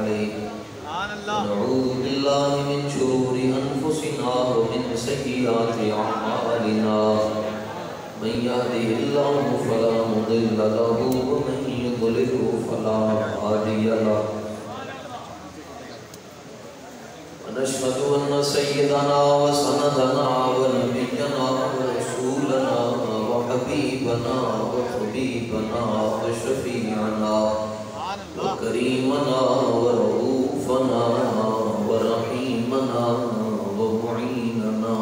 عليه ونعوذ بالله من شرور أنفسنا ومن سيئات أعمالنا من يهده الله فلا مضل له ومن يضلل فلا هادي له ونشهد أن سيدنا وسندنا ونبينا ورسولنا وحبيبنا وطبيبنا وشفيعنا وكريمنا ورؤوفنا ورحيمنا ومعيننا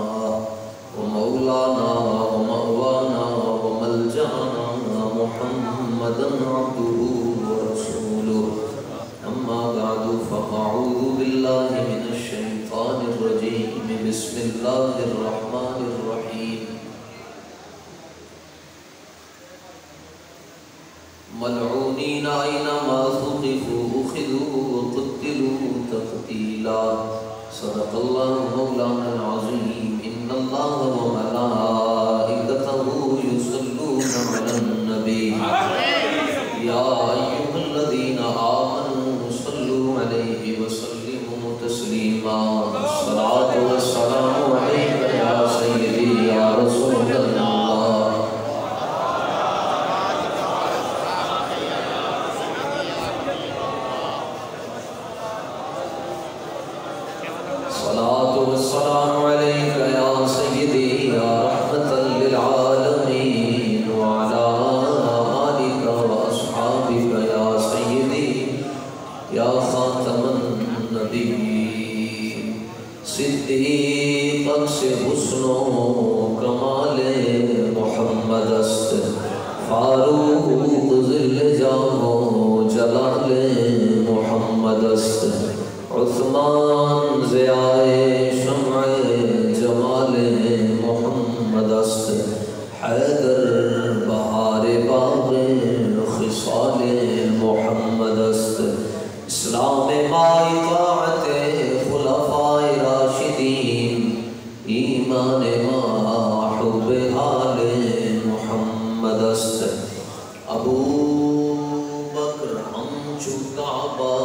ومولانا ومأوانا وملجأنا محمدا عبده ورسوله أما بعد فأعوذ بالله من الشيطان الرجيم بسم الله الرحمن الرحيم ملعونين أينما ثقفوا أخذوا وقتلوا تقتيلا صدق الله مولانا العظيم إن الله وملائكته يصلون على النبي يا أيها الذين آمنوا صلوا عليه وسلموا تسليما الصلاة والسلام عليك يا سيدي يا رسول الله الصلاة والسلام عليك يا سيدي يا رحمة للعالمين وعلى آلك وأصحابك يا سيدي يا خاتم النبيين صدیقاً سے حسن و کمال محمد است فاروق ذل جاہ و جلال محمد است عثمان ضیائے شمع جمال محمد است حیدر بہار باغ خصال محمد است اسلام ما اطاعت خلفاء راشدین ایمان ما حب آل محمد است ابو بکر ہم چکابا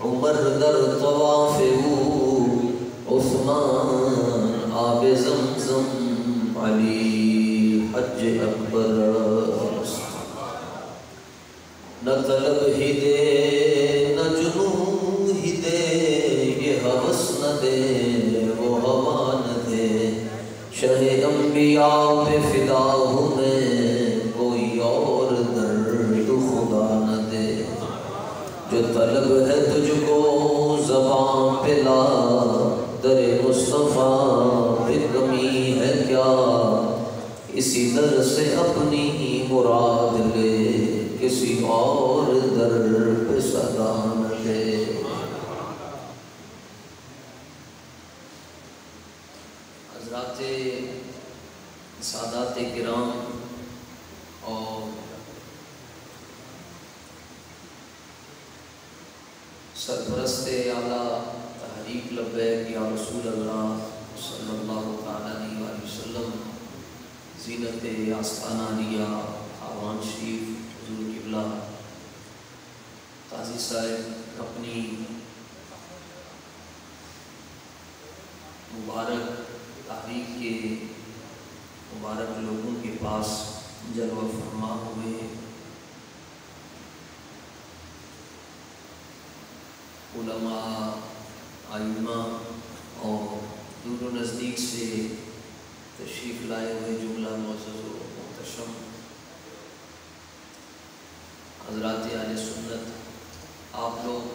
عمر در طواف او عثمان آب زمزم علی حج اکبر نہ طلب ہی دے نہ جنون ہی دے یہ حوث نہ دے وہ ہوا نہ دے شہ انبیاء پہ فدا ہوں میں کوئی اور درد خدا نہ دے جو طلب ہے تجھ کو زبان پہ لا در مصطفیٰ پہ کمی ہے کیا اسی در سے اپنی مراد لے کسی اور در پہ صدا نہ دے حضرات سادات کرام اور سرپرست اعلیٰ تحریک لبیک یا رسول اللہ صلی اللہ علیہ وسلم زینت آستانہ عالیہ آوان شریف حضور قبلہ قاضی صاحب اپنی مبارک تحریک کے مبارک لوگوں کے پاس جلوہ فرما ہوئے علماء ائمہ اور دور و نزدیک سے تشریف لائے ہوئے جملہ معزز و محتشم حضرات اہل سنت آپ لوگ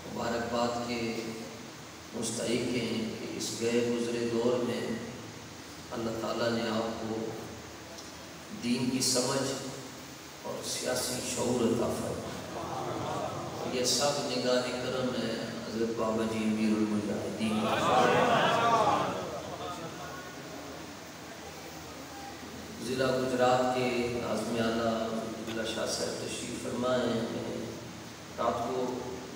مبارکباد کے مستحق ہیں کہ اس گئے گزرے دور میں اللہ تعالیٰ نے آپ کو دین کی سمجھ اور سیاسی شعور عطا فرمایا یہ سب نگاہ کرم ہے حضرت بابا جی امیر المجاہدین ضلع گجرات کے ناظم اعلیٰ عبداللہ شاہ صاحب تشریف فرمائے ہیں میں رات کو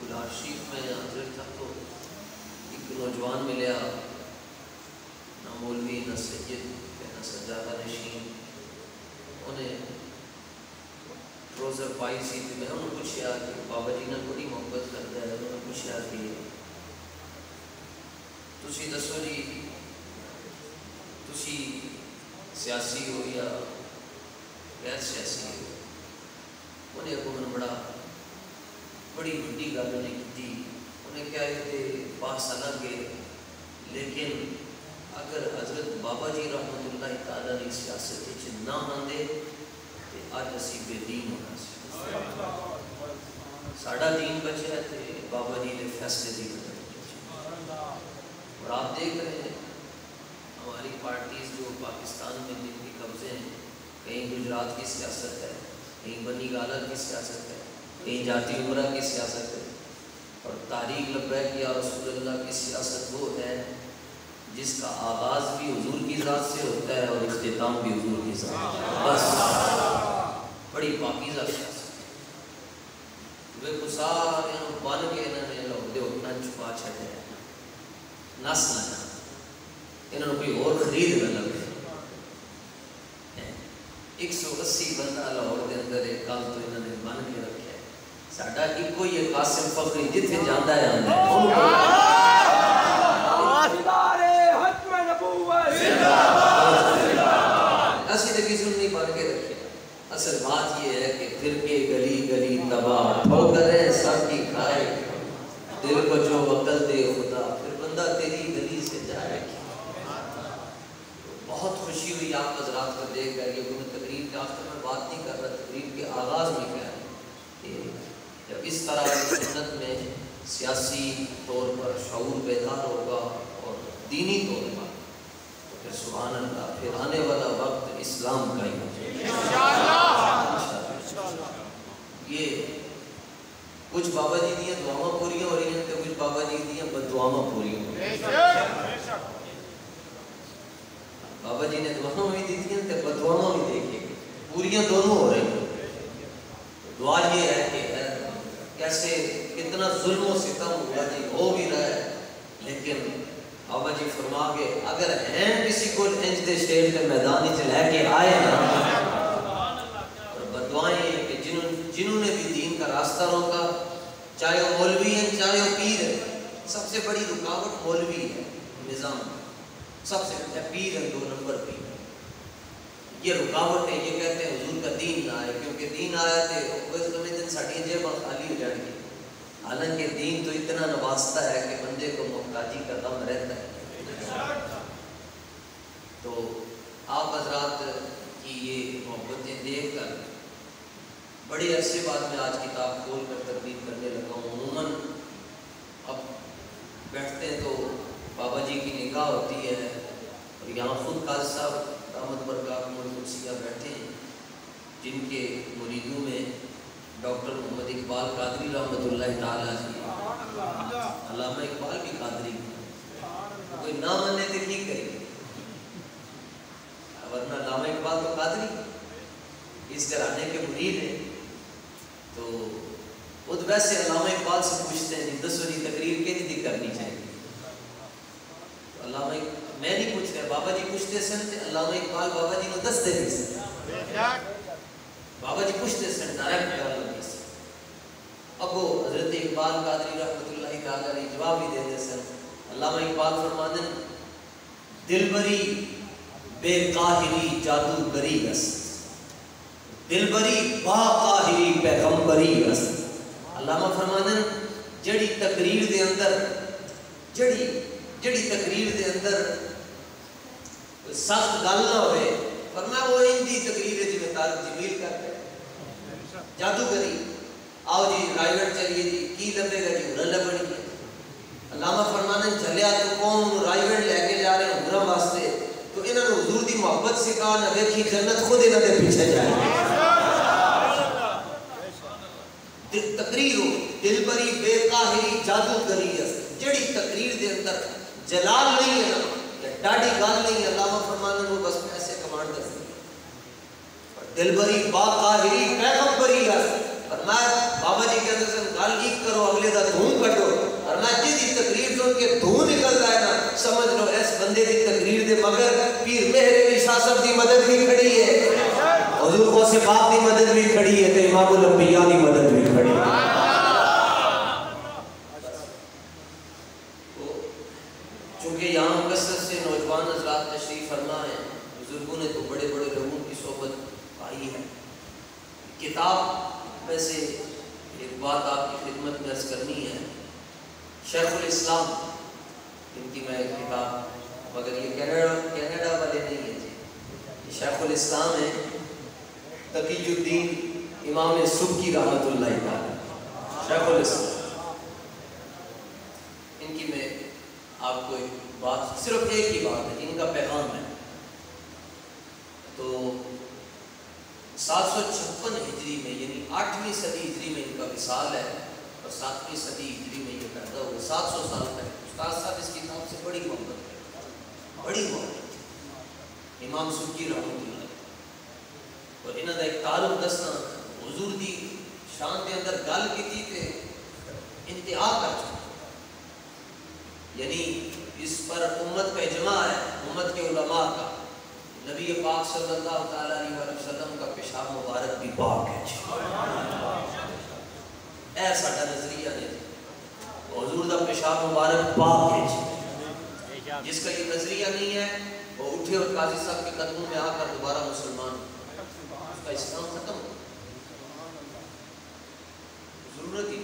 گلہار شریف میں حاضر تھا تو ایک نوجوان ملیا نہ مولوی نہ سید نہ سجادہ نشین انہیں روزہ پائی سی تھی میں انہوں نے پوچھا کہ بابا جی نے بڑی محبت تسی دسو جی تسی سیاسی ہو یا غیر سیاسی ہو؟ انہیں اگوں میں بڑی وڈی گل نہیں کی. انہیں کیا ہے پاس الگ ہے، لیکن اگر حضرت بابا جی رحمت اللہ تعالیٰ نے سیاست نہ آندے تو اج اسی بے دین ہونا سی. ساڈا دین بچیا ہے تو بابا جی نے فیصلے کی وجہ. اور آپ دیکھ رہے ہیں ہماری پارٹیز جو پاکستان میں جن کے قبضے ہیں، کہیں گجرات کی سیاست ہے، کہیں بنی گالہ کی سیاست ہے، کہیں جاتی عمرہ کی سیاست ہے. اور تحریک لبیک یا رسول اللہ کی سیاست وہ ہے جس کا آغاز بھی حضور کی ذات سے ہوتا ہے اور اختتام بھی حضور کی ذات سے. بس بڑی پاکیزہ سیاست وہ کو سارے بن کے انہوں نے لوگ اٹھنا چھپا چھڑے نس نہ انہوں نے کوئی اور خرید نہ لگے. 180 بندہ لاہور کے اندر ایک کل تو انہوں نے بن کے رکھا ہے. ساڈا ایک کوئی ہے قاسم فخری جتھے جاندا ہے اسی تو کسی نے نہیں بن کے رکھے. اصل بات یہ ہے کہ پھر کے گلی گلی تباہ ٹھوکریں سب کی کھائے، دل کو جو عقل دے خدا پھر بندہ تیری گلی سے جائے. بہت خوشی ہوئی آپ حضرات کو دیکھ کر. یہ میں تقریر کے آخر میں بات نہیں کر رہا، تقریر کے آغاز میں کہہ رہا ہوں کہ جب اس طرح کی سنت میں سیاسی طور پر شعور بیدار ہوگا اور دینی طور پر تو پھر سبحان اللہ پھر آنے والا وقت اسلام کا ہی ہوگا. یہ کچھ بابا جی دیا دعاواں پوریاں ہو رہی ہیں تو کچھ بابا جی دیا بددعاواں پوریاں ہو رہی ہیں. بابا جی نے دعاواں بھی دی تھیں تو بددعاواں بھی دیکھیں پوریاں دونوں ہو رہی ہیں. دعا یہ ہے کہ کیسے کتنا ظلم و ستم ہوا جی ہو بھی رہا ہے، لیکن بابا جی فرما کے اگر ہیں کسی کو انج دے شیر کے میدان چ لے کے آئے نا، اور بددعائیں ہیں کہ جنہوں نے بھی دین کا راستہ روکا، چاہے وہ مولوی ہیں چاہے وہ پیر ہیں. سب سے بڑی رکاوٹ مولوی ہے نظام، سب سے پیر ہے 2 نمبر پیر. یہ رکاوٹ ہے. یہ کہتے ہیں حضور کا دین نہ آئے، کیونکہ دین آیا تو اس دن ساڑی جیباں خالی ہو جائیں گی. حالانکہ دین تو اتنا نوازتا ہے کہ بندے کو محتاجی کا دم رہتا ہے. تو آپ حضرات کی یہ محبتیں دیکھ کر بڑے عرصے بعد میں آج کتاب کھول کر تقریر کرنے لگا ہوں. عموماً اب بیٹھتے ہیں تو بابا جی کی نگاہ ہوتی ہے، اور یہاں خود قاضی صاحب دامت برکات قدسیہ بیٹھے ہیں جن کے مریدوں میں ڈاکٹر محمد اقبال قادری رحمۃ اللہ تعالیٰ جی، علامہ اقبال بھی قادری ہیں. کوئی نہ ماننے تو ٹھیک کرے، ورنہ علامہ اقبال تو قادری اس گھرانے کے مرید ہیں. تو خود ویسے علامہ اقبال سے پوچھتے ہیں دسو جی تقریر کیسی کرنی چاہیے. علامہ میں نہیں پوچھ رہا، بابا جی پوچھتے سن تے علامہ اقبال بابا جی کو دستے بھی سن. بابا جی پوچھتے سن ڈائریکٹ گل ہوتی سی. ابو حضرت اقبال قادری رحمۃ اللہ تعالیٰ نے جواب بھی دیتے سن. علامہ اقبال فرماتے ہیں دل بری بے قاہری جادوگری است، دل بری با قاہری پیغمبری است. علامہ فرماتے ہیں جڑی تقریر دے اندر جڑی تقریر دے اندر سخت گل نہ ہوئے، فرمایا وہ اندی تقریر ہے جی میں طارق جمیل کرتے جادوگری. آؤ جی رائیوٹ چلیے جی کی لبے گا جی ہرن لبنی ہے. علامہ فرمانے چلیا تو قوم رائیوٹ لے کے جا رہے ہیں ہرن واسطے، تو انہوں نے حضور دی محبت سکھا نہ ویکھی جنت خود انہوں نے پیچھے جائے. تقریر ہو دل بری بے قاہری جادوگری است، جڑی تقریر دے اندر جلال نہیں ہے نا، ڈاڑی گال نہیں ہے، علامہ فرمانے وہ بس پیسے کمان دے. دل بری با قاہری پیغمبری است. فرمایا بابا جی کہتے ہیں گل ایک کرو اگلے دا دھون کٹو. فرمایا جی تقریر سن کے دھون نکل جائے نا سمجھ لو اس بندے دی تقریر دے مگر پیر مہر علی شاہ صاحب دی مدد بھی کھڑی ہے، حضور غوث پاک دی مدد بھی کھڑی ہے، تے امام الانبیاء دی مدد بھی کھڑی ہے. چونکہ ایک بات آپ کی خدمت میں عرض کرنی ہے. شیخ الاسلام ان کی میں کتاب، مگر یہ کینیڈا والے نہیں ہیں جی، یہ شیخ الاسلام ہے تقی الدین امام سبکی رحمۃ اللہ تعالی، شیخ الاسلام. ان کی میں آپ کو ایک بات، صرف ایک ہی بات ہے، ان کا پیغام ہے. تو 756 ہجری میں، یعنی 8ویں صدی ہجری میں ان کا وصال ہے، اور 7ویں صدی ہجری میں یہ پیدا ہوئے. 700 سال تک استاد صاحب اس کتاب سے بڑی محبت ہے، بڑی محبت. امام سبکی رحمۃ اللہ اور انہوں نے ایک تعلق دسنا حضور دی شان کے اندر گل کی تے انتہا کر چکا. یعنی اس پر امت کا اجماع ہے، امت کے علماء کا. نبی پاک صلی اللہ تعالیٰ علیہ وسلم کا پیشاب مبارک بھی پاک ہے. اے ساڈا نظریہ ہے، حضور دا پیشاب مبارک پاک ہے. جس کا یہ نظریہ نہیں ہے وہ اٹھے اور قاضی صاحب کے قدموں میں آ کر دوبارہ مسلمان، اس کا اسلام ختم ہو. ضرورت ہی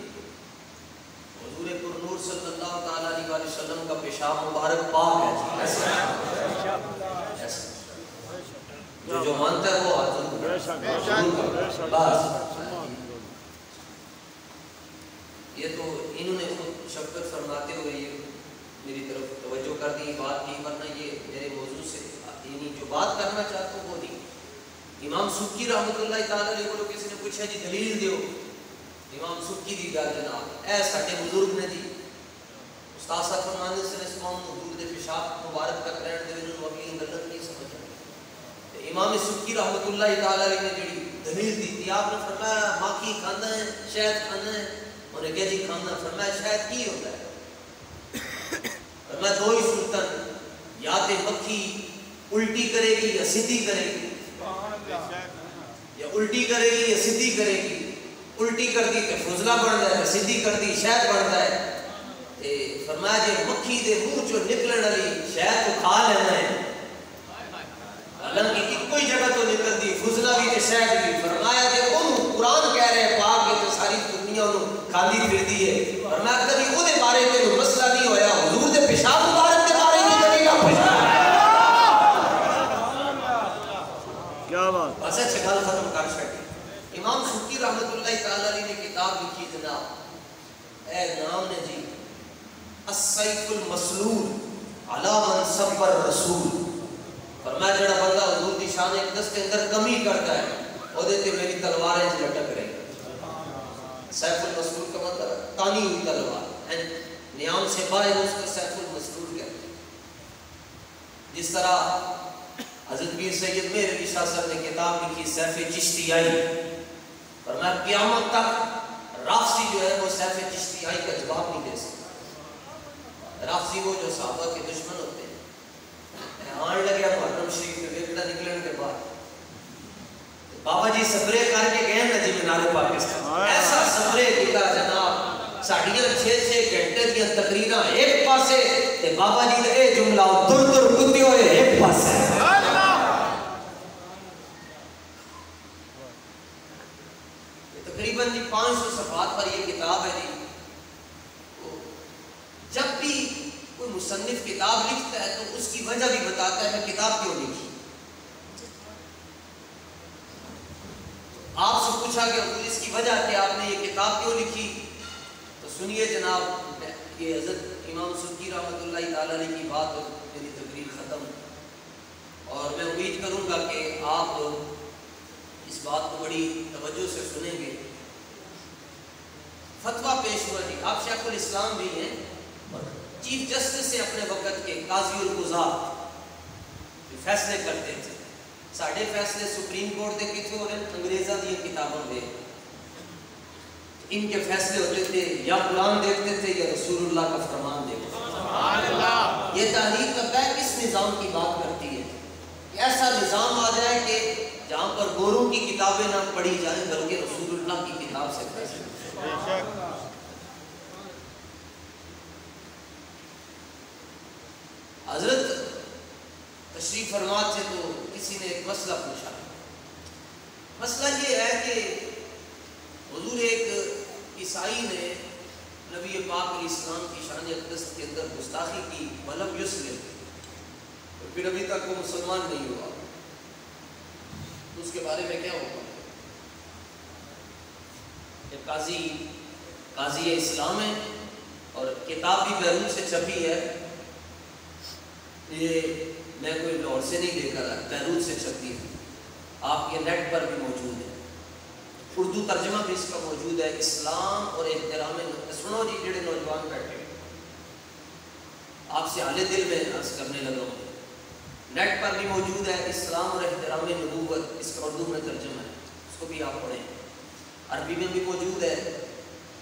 حضور پر نور صلی اللہ تعالیٰ علیہ وسلم کا پیشاب مبارک پاک ہے. جو مانتا ہے وہ حاضر بس. یہ تو انہوں نے خود شفقت فرماتے ہوئے یہ میری طرف توجہ کر دی، بات کی، ورنہ یہ میرے موضوع سے یعنی جو بات کرنا چاہتا ہوں وہ نہیں. امام سبکی رحمۃ اللہ تعالیٰ علیہ کو کسی نے پوچھا جی دلیل دیو، امام سبکی دی گل جناب اے ساڈے بزرگ نے جی استاد صاحب فرماندے سے اس قوم نوں حضور دے پیشاب مبارک تک رہن دے انہوں اگلی غلط نہیں سمجھ. امام سبکی رحمۃ اللہ تعالیٰ علیہ نے جڑی دلیل دی تھی، آپ نے فرمایا ماکھی کھانا ہے، شہد کھانا ہے. انہوں نے کہا جی کھانا. فرمایا شہد کی ہوتا ہے؟ فرمایا دو ہی صورتیں، یا تے مکھی الٹی کرے گی یا سیدھی کرے گی، یا الٹی کرے گی یا سیدھی کرے گی. الٹی کر دی کہ فضلہ بن جائے، سیدھی کر دی شہد بن جائے. فرمایا جی مکھی دے منہ چوں نکلن والی شہد تو کھا لینا ہے، حالانکہ ایک کوئی جگہ تو نکل دی فضلہ بھی تے شہد بھی. فرمایا جی انہوں قرآن کہہ رہے پاک ہے تو ساری دنیا انہوں کھاندی پھر دی ہے. فرمایا کبھی وہ دے بارے تے مسئلہ نہیں ہویا، حضور دے پیشاب مبارک دے بارے کی کبھی نہ پوچھا. کیا بات بس اچھا گل ختم کر چھڈی. امام سبکی رحمۃ اللہ تعالیٰ علیہ نے کتاب لکھی جناب، اے نام نے جی السیف المسلول علی من سب الرسول. فرمایا جڑا بندہ حضور دی شان اقدس کے اندر کمی کرتا ہے او دے تے میری تلوار اچ لٹک رہی. سیف المسلول کا مطلب تانی ہوئی تلوار، نیام سے باہر اس کو سیف المسلول کہتے ہیں. جس طرح حضرت پیر سید مہر علی شاہ صاحب نے کتاب لکھی سیف چشتیائی. فرمایا قیامت تک رافضی جو ہے وہ سیف چشتیائی کا جواب نہیں دے سکتا. رافضی وہ جو صحابہ کے دشمن ہوتے ہیں. آن لگیا محرم شریف کے بیٹا نکلنے کے بعد بابا جی سفرے کر کے گئے نا جی مینار پاکستان، ایسا سفرے کیتا جناب ساڑیاں 6-6 گھنٹے دیا تقریراں ایک پاسے تے بابا جی نے اے جملہ در در کتے ہوئے ایک پاسے. تقریباً جی 500 صفحات پر یہ کتاب ہے جی. جب بھی کوئی مصنف کتاب لکھتا ہے تو اس کی وجہ بھی بتاتا ہے کہ کتاب کیوں لکھی. آپ سے پوچھا کہ اس کی وجہ کہ آپ نے یہ کتاب کیوں لکھی، تو سنیے جناب یہ حضرت امام سبکی رحمۃ اللہ تعالیٰ علیہ کی بات اور میری تقریر ختم. اور میں امید کروں گا کہ آپ اس بات کو بڑی توجہ سے سنیں گے. فتویٰ پیش ہوا جی، آپ شیخ الاسلام بھی ہیں، چیف جسٹس سے اپنے وقت کے قاضی القضات فیصلے کرتے تھے. ساڑھے فیصلے سپریم کورٹ دے کتنے ہو رہے ہیں انگریزہ دی کتابوں دے. ان کے فیصلے ہوتے تھے یا قرآن دیکھتے تھے یا رسول اللہ کا فرمان دیکھتے تھے. یہ تحریک کا کس نظام کی بات کرتی ہے کہ ایسا نظام آ جائے کہ جہاں پر گوروں کی کتابیں نہ پڑھی جائیں بلکہ رسول اللہ کی کتاب سے فیصلے. حضرت تشریف فرما سے تو کسی نے ایک مسئلہ پوچھا. مسئلہ یہ ہے کہ حضور ایک عیسائی نے نبی پاک علیہ السلام کی شان اقدس کے اندر گستاخی کی ولم یسلم، پھر ابھی تک وہ مسلمان نہیں ہوا، تو اس کے بارے میں کیا ہوگا؟ قاضی اسلام ہے اور کتاب بھی بیرون سے چھپی ہے، یہ میں کوئی لاہور سے نہیں لے کر آیا، بیرون سے چھپی ہے، آپ یہ نیٹ پر بھی موجود ہے، اردو ترجمہ بھی اس کا موجود ہے، اسلام اور احترام۔ سنو جی جڑے نوجوان بیٹھے آپ سے حال دل میں عرض کرنے لگا ہوں، نیٹ پر بھی موجود ہے، اسلام اور احترام نبوت، اس کا اردو میں ترجمہ ہے، اس کو بھی آپ پڑھیں۔ عربی میں بھی موجود ہے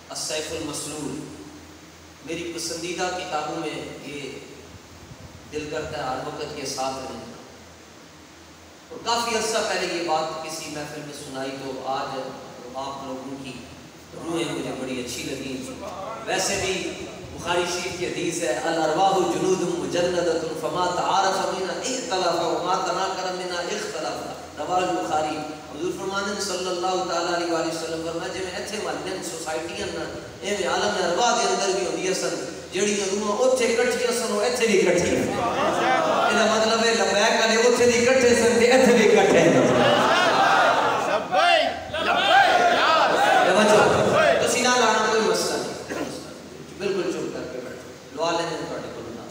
السیف المسلول، میری پسندیدہ کتابوں میں یہ دل کرتا ہے ہر وقت کے ساتھ رہنے کا۔ اور کافی عرصہ پہلے یہ بات کسی محفل میں سنائی تو آج آپ لوگوں کی روحیں مجھے بڑی اچھی لگی۔ ویسے بھی بخاری شریف کی حدیث ہے الارواح جنود مجندۃ فما تعارف منها اختلف وما تناکر منها اختلف، رواه البخاری۔ حضور فرمانے صلی اللہ تعالی علیہ وآلہ وسلم فرمایا جی میں ایتھے محلے سوسائٹیاں نا ایویں عالم ارواح دے اندر بھی ہوندیاں سن، جڑیاں روحاں اوتھے اکٹھیاں سن او ایتھے بھی اکٹھیاں، ਇਹਦਾ ਮਤਲਬ ਹੈ ਲਬੈਕ ਵਾਲੇ ਉੱਥੇ ਦੀ ਇਕੱਠੇ ਸਨ ਤੇ ਇੱਥੇ ਵੀ ਇਕੱਠੇ ਨੇ। ਤੁਸੀਂ ਨਾ ਲਾਣਾ کوئی مسئلہ نہیں، بالکل چپ کر کے بیٹھو، دعا لینے تھوڑے کو نہ۔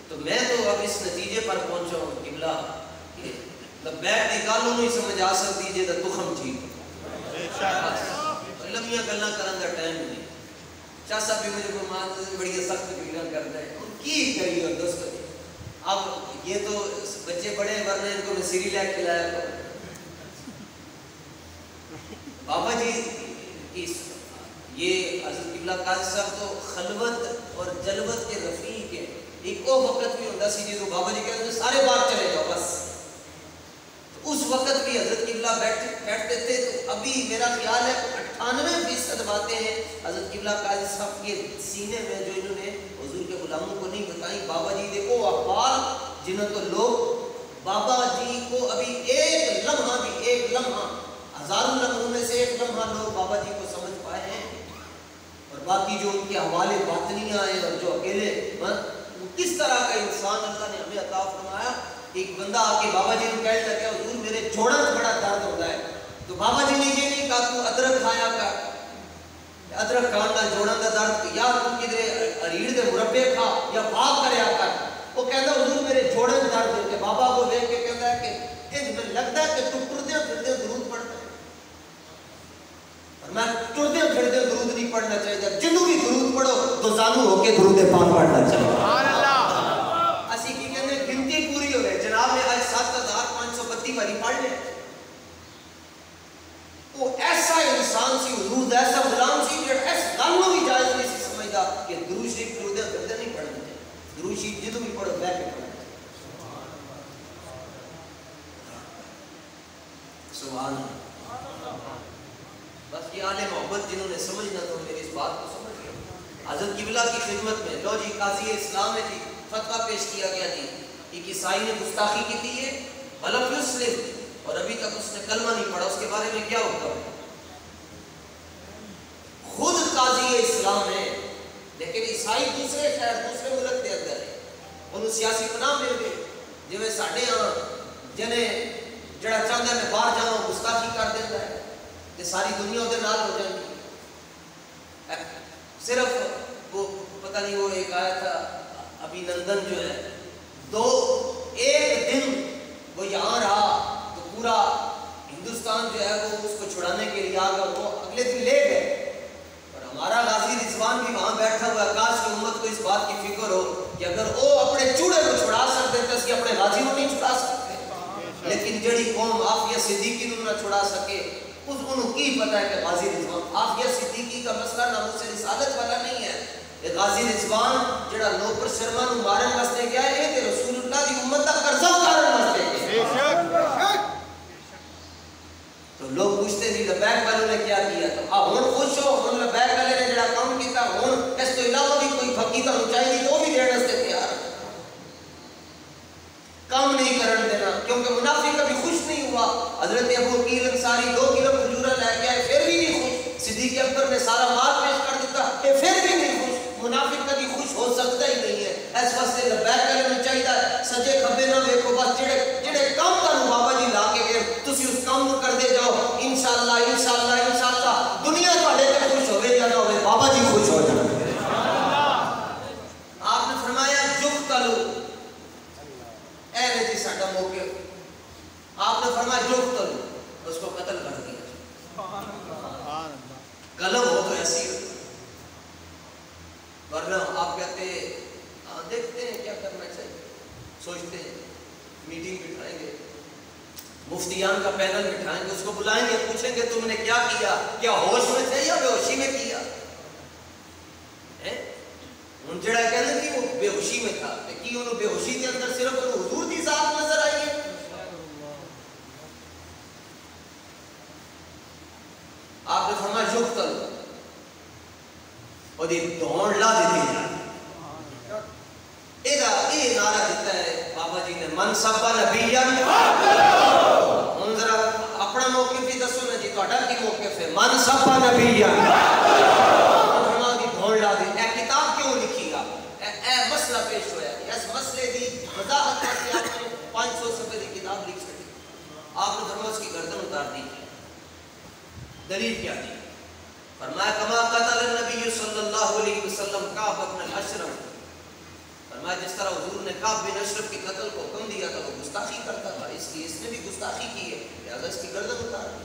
تو میں تو اب اس نتیجے پر پہنچا ہوں قبلہ کہ لبیک دی گل انہوں ہی سمجھ آ سکتی جے دا تخم ٹھیک لمبیاں گلاں کرن دا ٹائم نہیں۔ شاہ صاحب بھی مجھے فرمان بڑی سخت گلاں کرتا ہے، ان کی کریے اور دوستو اب یہ تو بچے بڑے ورنہ ان کو میں سیری لے کے لایا کروں۔ بابا جی یہ حضرت قبلہ قاضی صاحب تو خلوت اور جلوت کے رفیق ہیں۔ ایک وہ وقت بھی ہوتا سی جدو بابا جی کہتے ہیں سارے باہر چلے جاؤ بس، تو اس وقت بھی حضرت قبلہ بیٹھتے تھے۔ تو ابھی میرا خیال ہے 98% باتیں ہیں حضرت قبلہ قاضی صاحب کے سینے میں جو انہوں نے حضور کے غلاموں کو نہیں بتائیں۔ بابا جی دے وہ احوال جنہوں تو لوگ بابا جی کو ابھی ایک لمحہ ہزاروں لمحوں میں سے ایک لمحہ لوگ بابا جی کو سمجھ پائے ہیں، اور باقی جو ان کے حوالے باطنیاں ہیں اور جو اکیلے کس طرح کا انسان اللہ نے ہمیں عطا فرمایا۔ ایک بندہ آ کے بابا جی نے کہنے لگا حضور میرے جوڑوں میں بڑا درد ہوتا ہے، تو بابا جی نے یہ نہیں کہا تو ادرک کھایا کر، ادرک کھان کا جوڑوں کا درد، یا تو کدھر اریڑ دے مربے کھا یا بھاگ کریا کر۔ وہ کہتا حضور میرے جوڑوں میں درد ہوتے، بابا کو دیکھ کے کہتا ہے کہ مجھے لگتا ہے کہ تو ٹردے پھرتے درود پڑھتا ہے، اور میں ٹردے پھرتے درود نہیں پڑھنا چاہیے، جنوں بھی درود پڑھو تو زانو ہو کے درود پاک پڑھنا چاہیے۔ اسی کی کہنے گنتی پوری ہو گئے، جناب نے آج 7532 باری پڑھ لے۔ وہ ایسا انسان سی، حضور ایسا غلام سی جو اس گل بھی جائز نہیں سی سمجھدا کہ درود شریف ٹردے پھرتے نہیں پڑھنا چاہیے، درود شریف جدوں بھی پڑھو بیٹھ کے پڑھنا چاہیے۔ سبحان اللہ۔ بس یہ آل محبت جنہوں نے سمجھنا تو میری اس بات کو سمجھ گیا۔ حضرت قبلہ کی خدمت میں لو جی قاضی اسلام ہے جی، فتویٰ پیش کیا گیا جی، ایک عیسائی نے گستاخی کی تھی ہے ولم یسلم، اور ابھی تک اس نے کلمہ نہیں پڑھا، اس کے بارے میں کیا ہوگا؟ خود قاضی اسلام ہے لیکن عیسائی دوسرے شہر دوسرے ملک کے اندر ہے، انہوں سیاسی پناہ مل گئے، جو میں ساڑھے ہاں جنہیں جڑا چاہتا ہے میں باہر جاؤں گستاخی کر دیتا ہے کہ ساری دنیا ادھر نال ہو جائیں گی۔ صرف وہ پتہ نہیں وہ ایک آیا تھا ابھی نندن جو ہے ایک دن وہ یہاں رہا تو پورا ہندوستان جو ہے وہ اس کو چھڑانے کے لیے آ گیا، وہ اگلے دن لے گئے، اور ہمارا غازی رضوان بھی وہاں بیٹھا ہوا ہے۔ کاش کی امت کو اس بات کی فکر ہو کہ اگر وہ اپنے چوڑے کو چھڑا سکتے تو اسی اپنے غازی کو نہیں چھڑا سکتے، لیکن جڑی قوم عافیہ صدیقی نہ چھڑا سکے اس انہوں کی پتہ ہے کہ غازی رضوان عافیہ صدیقی کا مسئلہ ناموس رسالت والا نہیں ہے۔ یہ غازی رضوان جڑا نوکر شرما نو مارن واسطے گیا ہے، یہ رسول اللہ دی امت کا قرضہ اتارن واسطے گیا۔ تو لوگ پوچھتے نہیں لبیک والوں نے کیا کیا، تو اب ہن خوش ہو، ہن لبیک والے نے جڑا کام کیتا ہن اس تو علاوہ بھی کوئی پھکی تو چاہیے تو بھی دینے واسطے تیار کام نہیں کرن دینا، کیونکہ منافق کبھی خوش نہیں ہوا۔ حضرت ابو عقیل انصاری 2 کلو کھجورا لے کے انشاءاللہ انشاءاللہ دنیا تھوڑے تے خوش ہوئے یا نہ ہوئے بابا جی خوش ہو جائیں. آپ نے فرمایا یقتلو اے جی ساڈا موقف آپ نے فرمایا یقتلو اس کو قتل کر دیا. قلم ہو تو ایسی ہو ورنہ آپ کہتے دیکھتے ہیں کیا کرنا چاہیے سوچتے ہیں میٹنگ بٹھائیں گے مفتیان کا پینل بٹھائیں گے اس کو بلائیں گے پوچھیں گے تم نے کیا کیا کیا ہوش میں تھے یا بے ہوشی میں کیا ان جڑا کہنے کہ وہ بے ہوشی میں تھا کہ انہوں بے ہوشی کے اندر صرف حضور کی ذات نظر آئی ہے. آپ نے فرمایا یقتل اور یہ دوڑ لا دیتی ہے یہ نعرہ دیتا ہے بابا جی نے من سبا نبیا ہوں ذرا اپنا موقف بھی دسو نا جی تہاڈا کی موقف ہے من سبا نبیا دوڑ لا دی. اے کتاب کیوں لکھی گا اے مسئلہ پیش ہوا ہے اس مسئلے کی وضاحت کر کے آپ نے 500 صفحے کی کتاب لکھ سکتے. آپ نے فرمایا اس کی گردن اتار دی. دلیل کیا دی؟ فرمایا کما قتل النبی صلی اللہ علیہ وسلم کعب بن الاشرف فرمایا جس طرح حضور نے کعب بن اشرف کے قتل کو حکم دیا تھا وہ گستاخی کرتا تھا اس لیے اس نے بھی گستاخی کی ہے لہذا اس کی گردن اتار دی.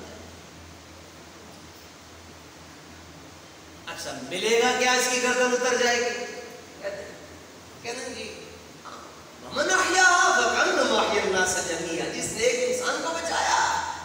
اچھا ملے گا کیا اس کی گردن اتر جائے گی؟ کہتے ہیں جی من احیاء فکأنما احیا الناس جميعا جس نے ایک انسان کو بچایا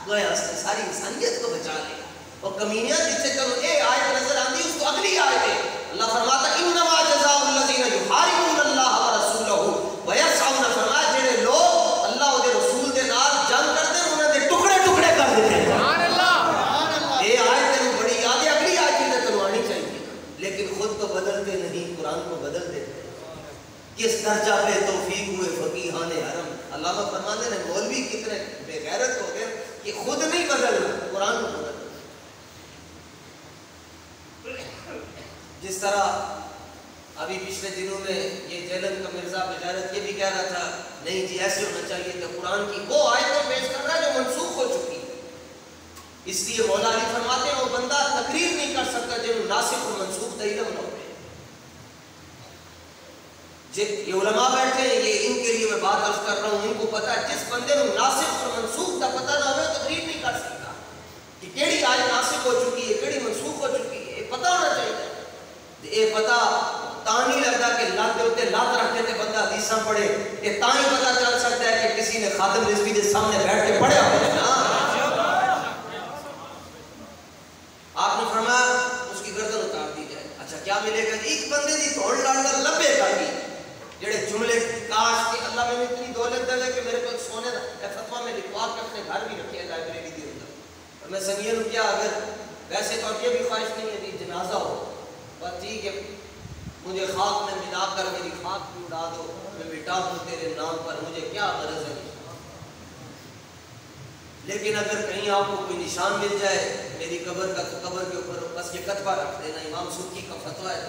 گویا اس نے ساری انسانیت کو بچا لیا. اور کمینیاں جس سے تم اے آیت نظر آتی اس کو اگلی آیت ہے اللہ فرماتا انما جزاء الذین یحاربون اللہ ورسولہ ویسعون فرمایا جڑے لوگ اللہ اور رسول دے نال جنگ کرتے ہیں انہاں دے ٹکڑے ٹکڑے کر دیتے ہیں. سبحان اللہ. اے آیت تینوں بڑی یاد ہے اگلی آیت میں تینوں آنی چاہیے لیکن خود تو بدلتے نہیں قرآن کو بدل دیتے. کس درجہ پہ توفیق ہوئے فقیہان حرم. علامہ فرماتے ہیں مولوی کتنے بے غیرت ہو گئے کہ خود نہیں بدلنا قرآن کو بدل. جس طرح ابھی پچھلے دنوں میں یہ جیلن کا مرزا بغیرت یہ بھی کہہ رہا تھا نہیں جی ایسے ہونا چاہیے کہ قرآن کی وہ آیتیں پیش کر رہا ہے جو منسوخ ہو چکی ہے. اس لیے مولا علی فرماتے ہیں وہ بندہ تقریر نہیں کر سکتا جب ناسخ و منسوخ علم نہ ہو. یہ علماء بیٹھے ہیں یہ ان کے لیے میں بات عرض کر رہا ہوں ان کو پتا ہے جس بندے کو ناسخ اور منسوخ کا پتہ نہ ہو تقریر نہیں کر سکتا کہ کیڑی آیت ناسخ ہو چکی ہے کیڑی منسوخ ہو چکی ہے. یہ پتہ ہونا چاہیے. یہ پتہ تاں نہیں لگتا کہ لات دے اوتے لات رکھتے تے بندہ حدیثاں پڑھے کہ تاں ہی پتہ چل سکتا ہے کہ کسی نے خادم رضوی کے سامنے بیٹھ کے پڑھا ہے نا. آپ نے فرمایا اس کی گردن اتار دی جائے. اچھا کیا ملے گا؟ ایک بندے دی توڑ لاڑ لبے کر دی جڑے جملے کاش کہ اللہ میں اتنی دولت دے کہ میرے کو سونے دا فتویٰ میں لکھوا کے اپنے گھر بھی رکھے لائبریری کے اندر. اور میں سنگین ہوں کیا اگر ویسے تو یہ بھی خواہش نہیں ہے کہ جنازہ ہو بس ٹھیک ہے مجھے خاک میں ملا کر میری خاک بھی اڑا دو میں مٹا دوں تیرے نام پر مجھے کیا غرض ہے. لیکن اگر کہیں آپ کو کوئی نشان مل جائے میری قبر کے اوپر بس یہ کتبہ رکھ دینا امام سبکی کا فتویٰ ہے.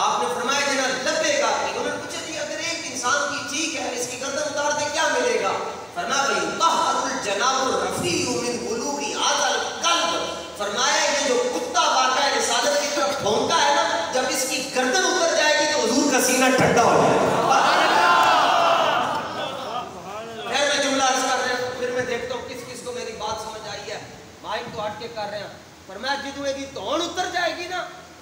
آپ نے فرمایا جنا لبے گا کہ انہوں نے پوچھا جی اگر ایک انسان کی ٹھیک ہے اس کی گردن اتار دے کیا ملے گا؟ فرمایا بھائی طہر الجناب الرفیع من بلوغ هذا القلب. فرمایا یہ جو کتا باقا ہے رسالت کی طرف بھونکا ہے نا جب اس کی گردن اتر جائے گی تو حضور کا سینہ ٹھنڈا ہو جائے گا. پھر میں جملہ عرض کر رہا ہوں پھر میں دیکھتا ہوں کس کس کو میری بات سمجھ آئی ہے. مائک تو ہٹ کے کر رہے ہیں. فرمایا جدو یہ توڑ اتر جائے گی نا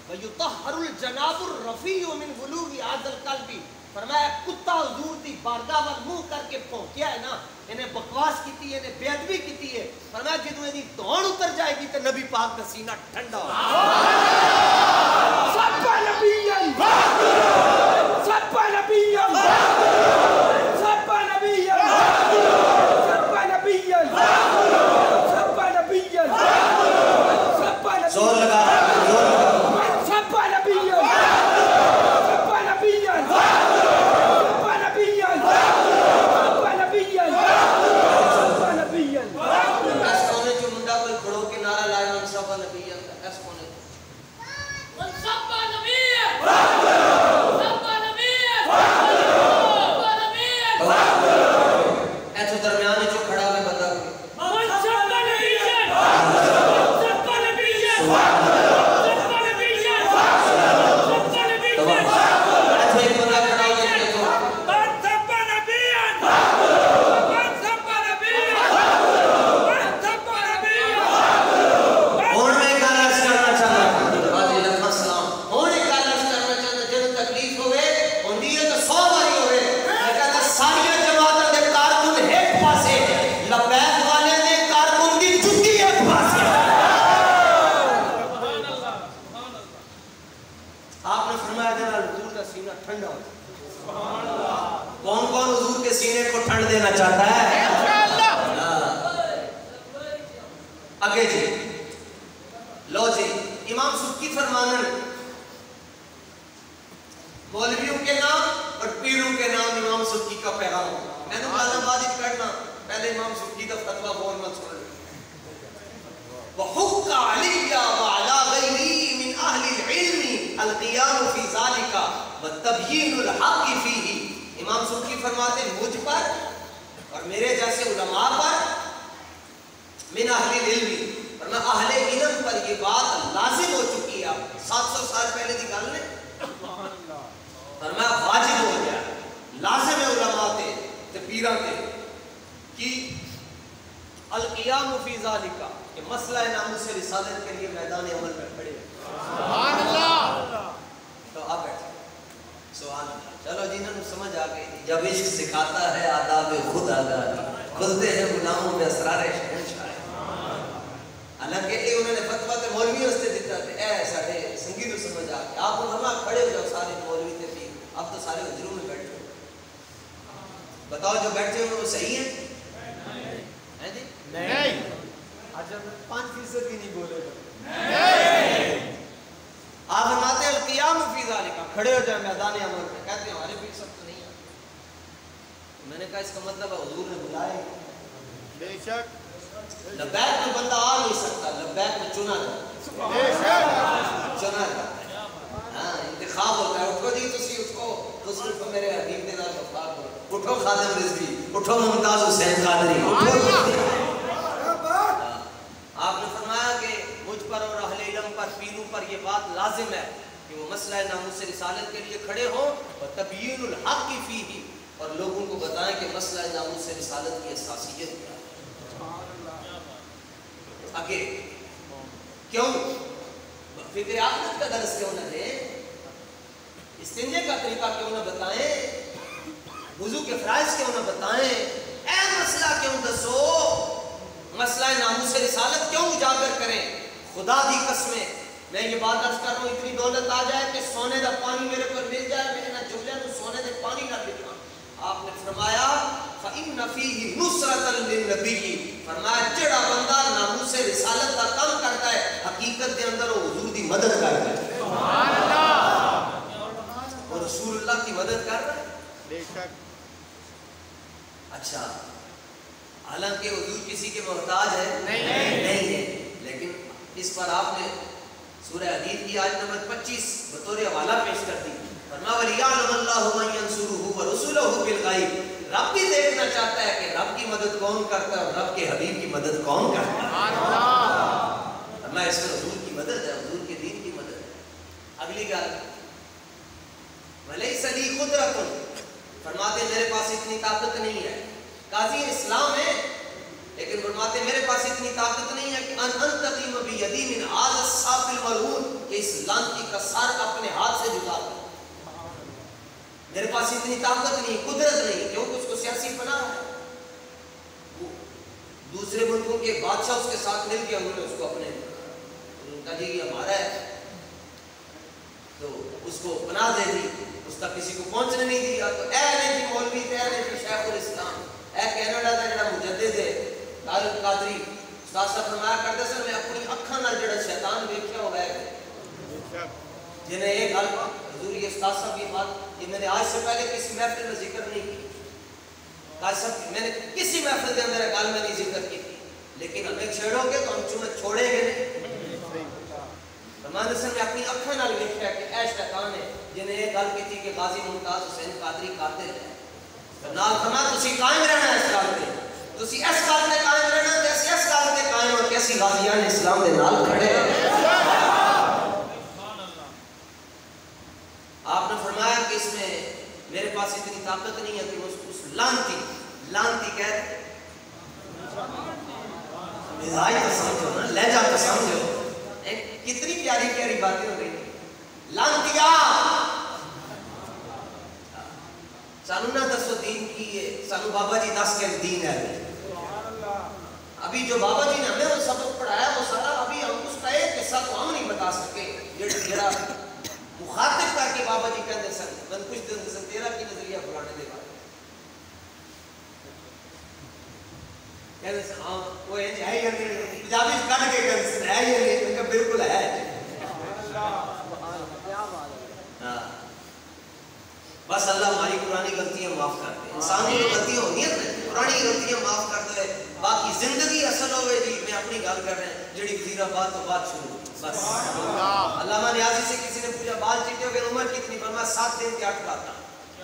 وَيُطَهَّرُ الْجَنَابُ الرَّفِيُّ مِنْ بُلُوغِ هَذَا الْقَلْبِ. فرمایا کتا حضور دی بارگاہ وال منہ کر کے پھونکیا ہے نا انہیں بکواس کیتی ہے انہیں بے ادبی کیتی ہے. فرمایا جدوں یہ توڑ اتر جائے گی تو نبی پاک کا سینہ ٹھنڈا ہو سب نبیاں سب نبیاں سب نبیاں سب نبیاں سب نبیاں زور لگا درمیان جو کھڑا ہے بندہ ٹھنڈ دینا چاہتا ہے. آگے جی لو جی امام سبکی فرمانا مولویوں کے نام اور پیروں کے نام امام سبکی کا پیغام. میں نے کہا بازی کرنا پہلے امام سبکی کا فتویٰ بولنا چھوڑ. وحق علی وعلی غیری من اہل العلم القیام فی ذالک وتبیین الحق فیہ. امام سبکی فرماتے ہیں مجھ پر اور میرے جیسے علماء پر من اہل العلم اور میں اہل علم پر یہ بات لازم ہو چکی ہے. 700 سال پہلے دی گل نے فرمایا واجب ہو گیا لازم ہے علماء تے پیراں تے کہ القیام فی ذالک کہ مسئلہ ناموس رسالت کے لیے میدان عمل میں کھڑے. سبحان اللہ. تو آپ بیٹھے سبحان اللہ. چلو جنہوں نے سمجھ آ گئی تھی جب عشق سکھاتا ہے آداب خود آگاہی کھلتے ہیں غلاموں میں اسرار شہنشاہ. حالانکہ یہ انہوں نے فتویٰ تے مولوی واسطے دیتا تھے اے ساڈے سنگی نوں سمجھ آ گیا. آپ فرما کھڑے ہو جاؤ سارے مولوی تے پیر. اب تو سارے حجروں میں بیٹھے ہو. بتاؤ جو بیٹھے ہو وہ صحیح ہے؟ نہیں. اچھا 5% بھی نہیں بولے گا. آپ فرماتے ہیں القیام فی ذالک کھڑے ہو جائیں میدان عمل میں. کہتے ہیں ہمارے پیر سب تو نہیں ہے. میں نے کہا اس کا مطلب ہے حضور نے بلائے. بے شک لبیک میں بندہ آ نہیں سکتا. لبیک میں چنا جاتا ہے. چنا جاتا ہے. ہاں انتخاب ہوتا ہے. اٹھو جی تسی اس کو میرے حبیب نے نام وفا کرو. اٹھو خادم رضوی. اٹھو ممتاز حسین قادری. اٹھو. آپ نے فرمایا کہ مجھ پر اور اہل علم پر پیروں پر یہ بات لازم ہے کہ وہ مسئلہ ناموس رسالت کے لیے کھڑے ہوں اور تبیین الحق فیہ اور لوگوں کو بتائیں کہ مسئلہ ناموس رسالت کی اساسیت کیا ہے. آگے کیوں فکر آخرت کا درس کیوں نہ دیں؟ استنجے کا طریقہ کیوں نہ بتائیں؟ وضو کے فرائض کیوں نہ بتائیں؟ اے مسئلہ کیوں دسو؟ مسئلہ ناموس رسالت کیوں اجاگر کریں؟ خدا دی قسمیں میں یہ بات عرض کر رہا ہوں اتنی دولت آ جائے کہ سونے دا پانی میرے پر مل جائے میں نہ جملے میں سونے دے پانی نہ بکھاں. آپ نے فرمایا فَإِنَّ فِيهِ نُصْرَةً لِلنَّبِيِّ فرمایا جڑا بندہ ناموس رسالت کا کام کرتا ہے حقیقت دے اندر وہ حضور دی مدد کرتا ہے. سبحان اللہ. وہ رسول اللہ کی مدد کر رہا ہے. بے شک. اچھا حالانکہ حضور کسی کے محتاج ہے نہیں ہے لیکن اس پر آپ نے سورہ حدید کی آیت نمبر 25 بطور حوالہ پیش کر دی. فرمایا وَلِيَعْلَمَ اللَّهُ مَن يَنصُرُهُ وَرُسُلَهُ بِالْغَيْبِ. رب بھی دیکھنا چاہتا ہے کہ رب کی مدد کون کرتا ہے اور رب کے حبیب کی مدد کون کرتا ہے. فرمایا اس میں حضور کی مدد ہے حضور کے دین کی مدد ہے. اگلی گل وَلَيْسَ لِي قُدْرَةٌ فرماتے میرے پاس اتنی طاقت نہیں ہے. قاضی اسلام ہے لیکن فرماتے میرے پاس اتنی طاقت نہیں ہے کہ انتقیم بیدی من هذا الصاف الملعون کہ اس لعنتی کا سر اپنے ہاتھ سے جدا کر. میرے پاس اتنی طاقت نہیں قدرت نہیں کیونکہ اس کو سیاسی پناہ ہے. دوسرے ملکوں کے بادشاہ اس کے ساتھ مل کے انہوں نے اس کو اپنے ان کا جی یہ ہمارا ہے تو اس کو پناہ دے دی. اس تک کسی کو پہنچنے نہیں دیا. تو اے نہیں جی مولوی تے اے نہیں جی شیخ الاسلام اے کینیڈا دا جڑا مجدد ہے دار القادری استاد صاحب فرمایا کرتے سن میں اپنی اکھاں نال جڑا شیطان ویکھیا ہوا ہے جنہیں ایک گل حضور یہ استاد صاحب یہ بات یہ میں نے آج سے پہلے کسی محفل میں ذکر نہیں کی. آج صاحب میں نے کسی محفل کے اندر گل میں نہیں ذکر کی تھی لیکن ہمیں چھیڑو گے تو ہم تمہیں چھوڑیں گے نہیں. فرماتے سن میں اپنی اکھاں نال ویکھیا کہ اے شیطان ہے جنہیں ایک گل کی تھی کہ غازی ممتاز حسین قادری قاتل ہے. نال فرمایا تسی قائم رہنا اس گل تے تسی اس گل تے قائم رہنا تے اسی اس گل تے قائم ہو کے اسی غازیان اسلام دے نال کھڑے. آپ نے فرمایا کہ اس میں میرے پاس اتنی طاقت نہیں ہے کہ اس لانتی کہہ رہے مزاج تو سمجھو نا لہجہ تو سمجھو کتنی پیاری پیاری باتیں ہو رہی ہیں. لانتیا سانو نہ دسو دین کی ہے سانو بابا جی دس کے دین ہے. ابھی جو بابا جی نے ہمیں وہ سبق پڑھایا وہ سارا ابھی ہم اس کا ایک حصہ تو ہم نہیں بتا سکے جڑا مخاطب کر کے بابا جی کہتے سن من کچھ دن سن تیرا کی نظریہ پرانے دے بارے ہاں وہ ہے یا نہیں پنجابی کٹ کے ہے یا نہیں بالکل ہے بس اللہ ہماری پرانی غلطیاں معاف کر دے انسان کی غلطیاں ہوتی ہیں پرانی غلطیاں معاف کر دے باقی زندگی اصل ہوئے جی میں اپنی گل کر رہا ہوں جڑی وزیر آباد تو بات شروع بس علامہ نیازی سے کسی نے پوچھا بال چٹے ہو گئے عمر کتنی فرمایا 7 دن کے 8 راتاں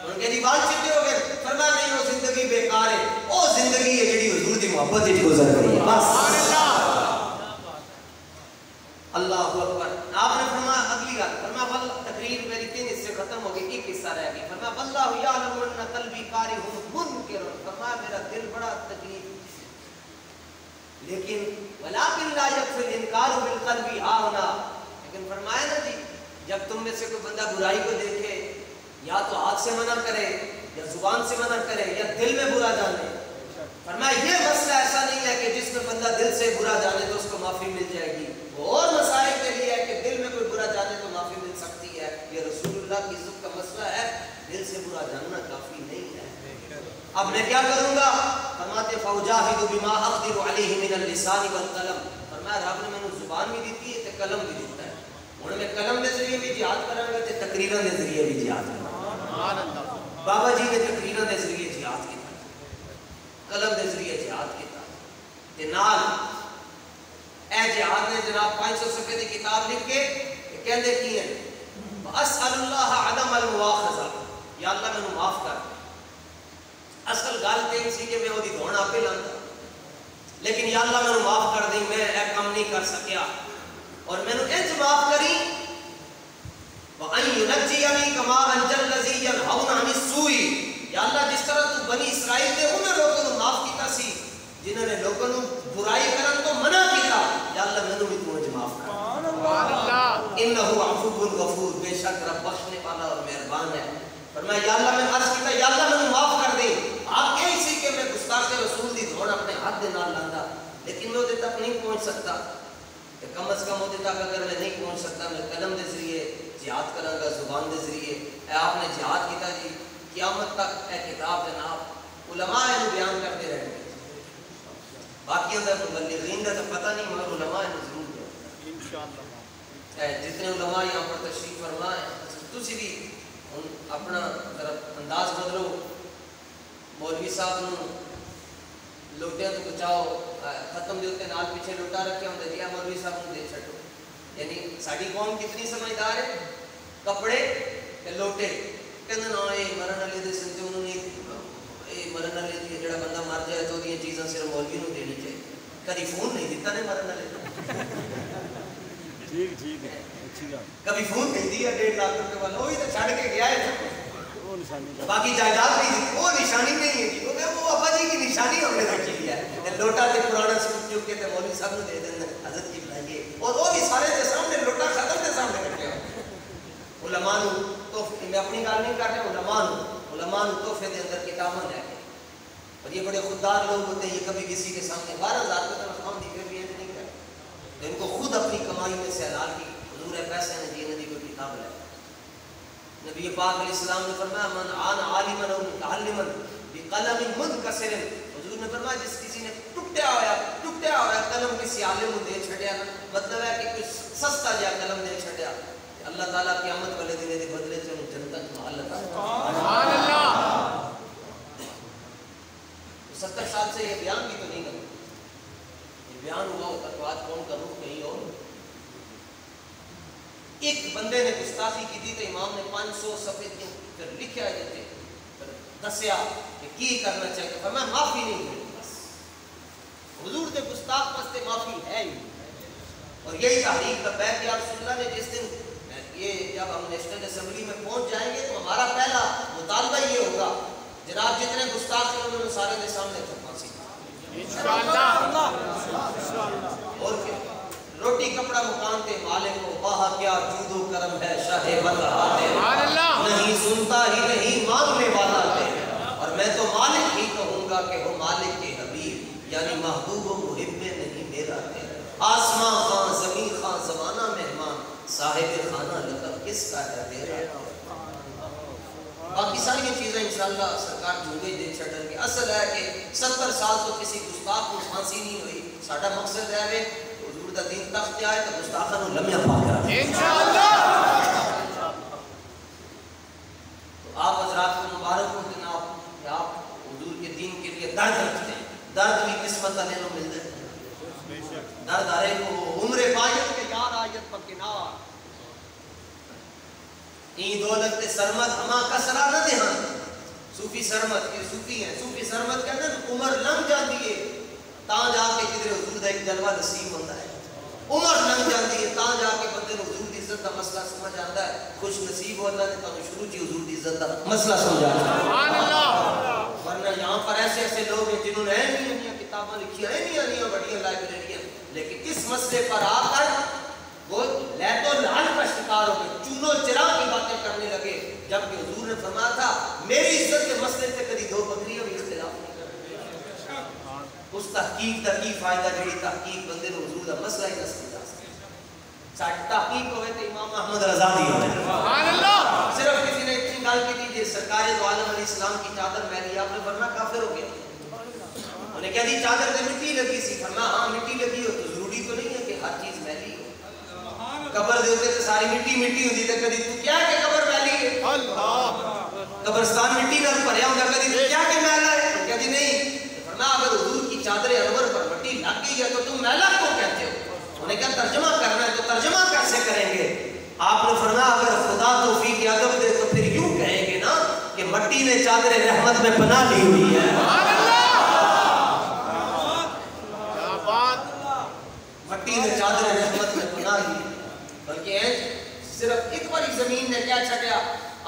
ان کے جی بال چٹے ہو گئے فرمایا نہیں وہ زندگی بیکار ہے وہ زندگی ہے جڑی حضور دی محبت وچ گزر رہی ہے بس اللہ اکبر آپ نے فرمایا اگلی گل فرمایا واللہ تقریر میری 3 حصے ختم ہو گئی ایک حصہ رہ گیا فرمایا واللہ یعلم ان قلبی کارہ منکر فرمایا میرا دل بڑا تکلیف لیکن ولکن لا یکفی الانکار بالقلب ہاہنا لیکن فرمایا نا جی جب تم میں سے کوئی بندہ برائی کو دیکھے یا تو ہاتھ سے منع کرے یا زبان سے منع کرے یا دل میں برا جانے فرمایا یہ مسئلہ ایسا نہیں ہے کہ جس میں بندہ دل سے برا جانے تو اس کو معافی مل جائے گی اور مسائل کے لیے ہے کہ دل میں کوئی برا جانے تو معافی مل سکتی ہے یہ رسول اللہ کی عزت کا مسئلہ ہے دل سے برا جاننا کافی نہیں ہے اب میں کیا کروں گا فرماتے فوجاہد بما اقدر علیہ من اللسان والقلم فرمایا رب نے مینوں زبان بھی دیتی ہے تے قلم بھی دیتا ہے ہن میں قلم دے ذریعے بھی جہاد کراں گا تے تقریراں دے ذریعے بھی جہاد کراں سبحان اللہ بابا جی نے تقریراں دے ذریعے جہاد کیتا قلم دے ذریعے جہاد کیتا تے نال اے جہاد نے جناب 500 صفحے دی کتاب لکھ کے کہندے کی ہیں اسال اللہ عدم المواخذہ یا اللہ مینوں معاف کر اصل گل تے سی کہ میں اودی دھونا پہ لاندا لیکن یا اللہ مینوں معاف کر دیں میں اے کام نہیں کر سکیا اور مینوں انج معاف کری وان ینجینی کما انجل الذی ینهون عن السوء یا اللہ جس طرح تو بنی اسرائیل دے انہاں لوگوں کو معاف کیتا سی جنہاں نے لوگوں کو برائی کرن تو منع کیتا یا اللہ مینوں بھی تو انج معاف کر سبحان اللہ انه عفو غفور بے شک رب بخشنے والا اور مہربان ہے فرمایا یا اللہ میں عرض کیتا یا اللہ مینوں معاف کر دے آپ کہے سی کہ میں گستاخ رسول دی دھوڑ اپنے ہاتھ دے نال لاندا لیکن میں ادھر تک نہیں پہنچ سکتا کہ کم از کم ادھر تک اگر میں نہیں پہنچ سکتا میں قلم دے ذریعے جہاد کراں گا زبان دے ذریعے اے آپ نے جہاد کیتا جی قیامت تک اے کتاب جناب علماء اینو بیان کرتے رہیں گے باقی اندر مبلغین دا تو پتہ نہیں مگر علماء اینو ضرور دے انشاءاللہ جتنے علماء یہاں پر تشریف فرما ہیں تسی بھی اپنا طرف انداز بدلو مولوی صاحب نو لوٹیاں تو بچاؤ ختم دے ہوتے نال پیچھے لوٹا رکھے ہوں دیا مولوی صاحب نو دے چھٹو یعنی ساڑی قوم کتنی سمجھدار ہے کپڑے تے لوٹے کہندے نا اے مرن والے دے سنتے انہوں نے اے مرن والے دی جڑا بندہ مر جائے تو دی چیزاں صرف مولوی نو دینی چاہیے کبھی فون نہیں دیتا نے مرن والے ٹھیک ٹھیک ہے کبھی فون نہیں دیا 1.5 لاکھ روپے والا وہی تو چھڑ کے گیا ہے باقی جائیداد نہیں دی وہ نشانی نہیں ہے جی وہ ابا جی کی نشانی ہم نے رکھی لیا ہے لوٹا تے پرانا سوٹ چک کے تے مولوی صاحب نے دے دیں حضرت کی بلائیے اور وہ بھی سارے دے سامنے لوٹا ختم دے سامنے رکھے علماء نو تو میں اپنی گل نہیں کر رہا علماء نو تحفے دے اندر کتاباں لے کے اور یہ بڑے خوددار لوگ ہوتے ہیں یہ کبھی کسی کے سامنے 12,000 روپے تنخواہ دی پھر بھی یہ نہیں کرتے ان کو خود اپنی کمائی میں سے حلال کی حضور پیسے نے دیے ندی کو کتاب لے نبی پاک علیہ السلام نے فرمایا من عان عالما او متعلما بقلم منکسر حضور نے فرمایا جس کسی نے ٹوٹیا ہوا قلم کسی عالم کو دے چھڑیا مطلب ہے کہ کوئی سستا جا قلم دے چھڑیا اللہ تعالیٰ قیامت والے دن دے بدلے سے انہیں جنت میں محل عطا سبحان اللہ 70 سال سے یہ بیان بھی تو نہیں کرتا یہ بیان ہوا ہوتا تو آج کون کا روح کہیں اور ایک بندے نے گستاخی کی تھی تو امام نے 500 صفحے کی پھر لکھا ہے جاتے پھر دسیا کہ کی کرنا چاہیے فرمایا معافی نہیں ہوئی بس حضور دے گستاخ پستے معافی ہے ہی اور یہی تحریک کا بیعت یا رسول اللہ نے جس دن یہ جب ہم نیشنل اسمبلی میں پہنچ جائیں گے تو ہمارا پہلا مطالبہ یہ ہوگا جناب جتنے گستاخ ہیں انہوں نے سارے کے سامنے پھانسی انشاءاللہ اور کیا روٹی کپڑا مکان تے مالک کو باہا کیا جود و کرم ہے شاہ بدرہا دے نہیں سنتا ہی نہیں مانگنے والا دے اور میں تو مالک ہی کہوں گا کہ وہ مالک کے حبیب یعنی محبوب و محب نہیں میرا دے آسمان خان زمین خان زمانہ مہمان صاحب خانہ لقب کس کا ہے تیرا باقی ساری چیزیں انشاءاللہ سرکار جھونگے دے چھڑن کے اصل ہے کہ 70 سال تو کسی گستاخ کو پھانسی نہیں ہوئی. ساڈا مقصد ہے کہ حضور دا دین تخت آئے تو گستاخاں نوں لمحہ پا کر انشاءاللہ. تو آپ حضرات کو مبارک ہو جناب کہ آپ حضور کے دین کے لیے درد رکھتے ہیں. درد بھی قسمت والے کو ملتا ہے. درد آرے کو عمر باید کے یار آیت پر کنار این دولت سرمت ہما کسرا نہ دہان. صوفی سرمت یہ صوفی ہیں. صوفی سرمت کہتے ہیں عمر لنگ جاتی ہے تاں جا کے کدھر حضور دا ایک جلوہ نصیب ہوتا ہے. عمر لنگ جاتی ہے تاں جا کے بندے نوں حضور دی عزت دا مسئلہ سمجھ آتا ہے. خوش نصیب ہو اللہ نے تو شروع کی حضور دی عزت دا مسئلہ سمجھا. سبحان اللہ. ورنہ یہاں پر ایسے ایسے لوگ ہیں جنہوں نے نہیں کتابیں لکھی ہیں نہیں بڑی لائبریریاں لیکن اس مسئلے پر آ کر وہ لیت و لعن کا شکار ہو گئے. چونو چرا کی باتیں کرنے لگے جبکہ حضور نے فرمایا تھا میری عزت کے مسئلے سے کبھی دو بکریاں بھی اختلاف نہیں کریں. اس تحقیق کا کی فائدہ جڑی تحقیق بندے نے حضور کا مسئلہ ہی نہ سمجھا سکے. ساڈی تحقیق ہوئے تو امام احمد رضا دی ہوئے. سبحان اللہ. صرف کسی نے اتنی گل کی تھی سرکار دو عالم علیہ السلام کی چادر میلی آپ نے ورنہ کافر ہو گیا. انہوں نے کہا جی چادر میں مٹی لگی سی. فرمایا ہاں مٹی لگی ہو تو ضروری تو نہیں ہے کہ ہر چیز میلی ہو. قبر دے ہوتے تو ساری مٹی مٹی ہوتی تو کدی تو کیا کہ قبر میلی ہے. اللہ. قبرستان مٹی نہ بھریا ہوتا کدی تو کیا کہ میلا ہے. کہا جی نہیں. فرمایا اگر حضور کی چادر انور پر مٹی لگ گئی ہے تو تم میلا کیوں کہتے ہو. انہوں نے کہا ترجمہ کرنا ہے تو ترجمہ کیسے کریں گے. آپ نے فرمایا اگر خدا توفیق ادب دے تو پھر یوں کہیں گے نا کہ مٹی نے چادر رحمت میں پناہ لی ہوئی ہے. مٹی نے چادر رحمت میں پناہ لی. بلکہ صرف ایک باری زمین نے کیا چھڑیا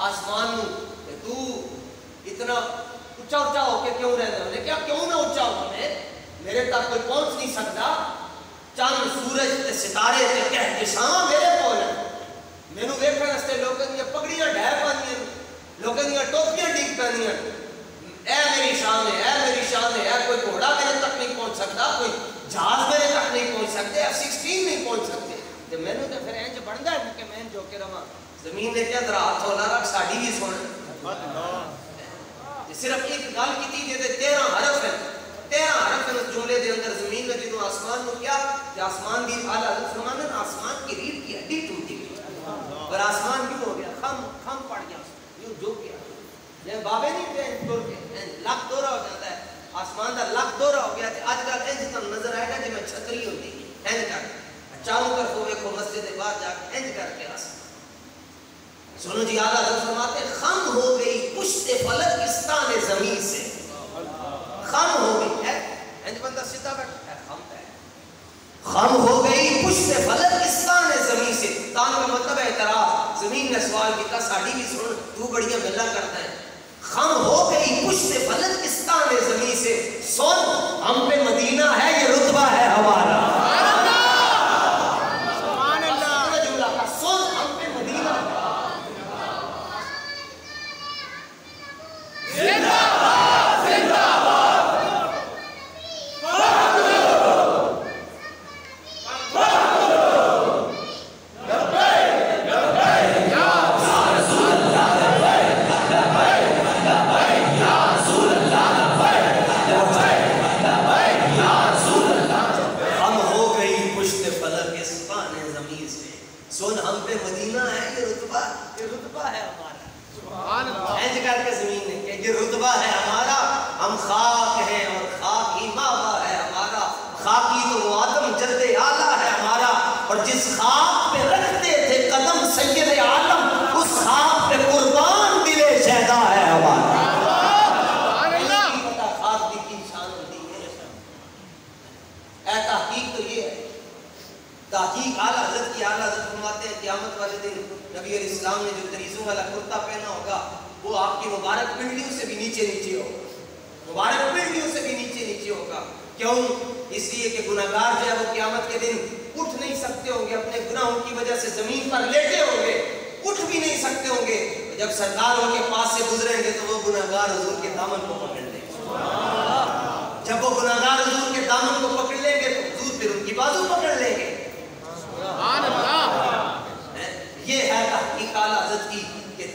آسمان نو کہ تو اتنا اونچا اونچا ہو کے کیوں رہتا ہے. انہوں نے کیا کیوں نہ اونچا ہو میرے تک کوئی پہنچ نہیں سکتا. چاند سورج تے ستارے تے کہکشاں میرے کول ہیں. مینوں ویکھن واسطے لوکاں دی پگڑیاں ڈھہ پاندیاں لوکاں دی ٹوپیاں ڈگ پاندیاں. اے میری شان ہے اے میری شان ہے. اے کوئی گھوڑا میرے تک نہیں پہنچ سکتا کوئی جہاز میرے تک نہیں پہنچ سکتے F-16 نہیں پہنچ سکتے. تے مینوں تے پھر انج بندا ہے کہ میں جو کے رواں. زمین نے کیا ذرا ہاتھ ہولا رکھ ساڈی بھی سن. صرف ایک گل کیتی جے 13 حرف ہیں 13 حرف ہیں اس جملے دے اندر. زمین نے جدوں آسمان نو کیا کہ آسمان دی اعلی حضرت فرمانے آسمان کی ریڑھ کی ہڈی ٹوٹی گئی اور آسمان کیوں ہو گیا خم پڑ گیا یوں جو گیا. یہ بابے نہیں پہ ٹر کے لک دورہ ہو جاتا ہے. آسمان دا لک دورہ ہو گیا. اج کل انج تم نظر آئے گا جی میں چھتری ہوتی انج کر چاروں طرف دیکھو مسجد کے باہر جا کے انج کر کے آسمان. سنو جی اعلیٰ حضرت فرماتے خم ہو گئی پشت فلک استان زمین سے. خم ہو گئی ہے انج بندہ سیدھا بیٹھا ہے خم ہو گئی پشت فلک استان زمین سے. تان کا مطلب ہے اعتراض. زمین نے سوال کیا ساڈی بھی سن تو بڑیاں گلاں کرتا ہے. خم ہو گئی پشت فلک استان زمین سے سن ہم پہ مدینہ ہے یہ رتبہ ہے ہمارا.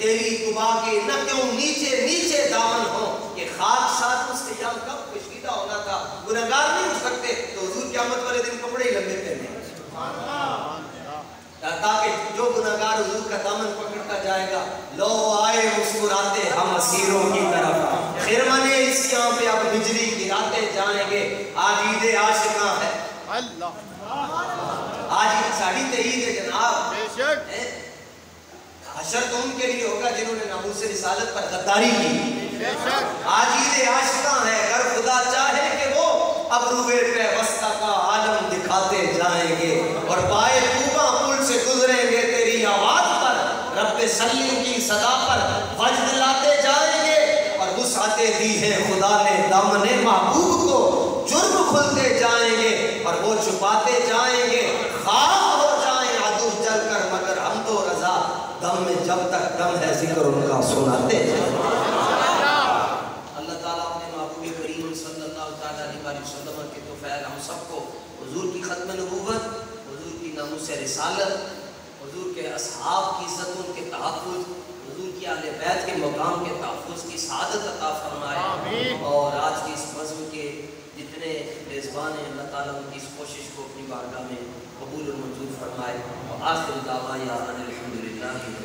تیری قبا کے نہ کیوں نیچے نیچے دامن ہو، یہ خاک ساتھ مستیام کب کشیدہ ہونا تھا، گناہگار نہیں اٹھ سکتے تو حضور قیامت والے دن کپڑے ہی لمبے پہنے تاکہ جو گناہگار حضور کا دامن پکڑتا جائے گا، لو آئے مسکراتے ہم اسیروں کی طرف، خرمن اسیاں پہ اب بجلی گراتے جائیں گے۔ آج عید عاشقاں ہے، آج ساڑھی تے عید ہے جناب، حشر تو ان کے لیے ہوگا جنہوں نے ناموس رسالت پر غداری کی۔ آج عید عاشقاں ہے، اگر خدا چاہے کہ وہ ابروے پہ وسطہ کا عالم دکھاتے جائیں گے، اور پائے طوبہ پل سے گزریں گے تیری آواز پر، رب سلیم کی صدا پر وجد لاتے جائیں گے، اور وسعتیں دی ہے خدا نے دامن محبوب کو، جرم کھلتے جائیں گے اور وہ چھپاتے جائیں گے، خاک ہو جائیں عدو جل کر مگر ہم تو رضا، دم میں جب تک دم ہے ذکر ان کا سناتے جائیں۔ اللہ تعالیٰ اپنے محبوب کریم صلی اللہ علیہ وسلم کے توفیل ہم سب کو حضور کی ختم نبوت، حضور کی ناموس رسالت، حضور کے اصحاب کی عزت، ان کے تحفظ، حضور کی اہل بیت کے مقام کے تحفظ کی سعادت عطا فرمائے، اور آج کی اس بزم کے جتنے میزبان ہیں اللہ تعالیٰ ان کی اس کوشش کو اپنی بارگاہ میں قبول و منظور فرمائے، وآخر دعوانا ان الحمدللہ۔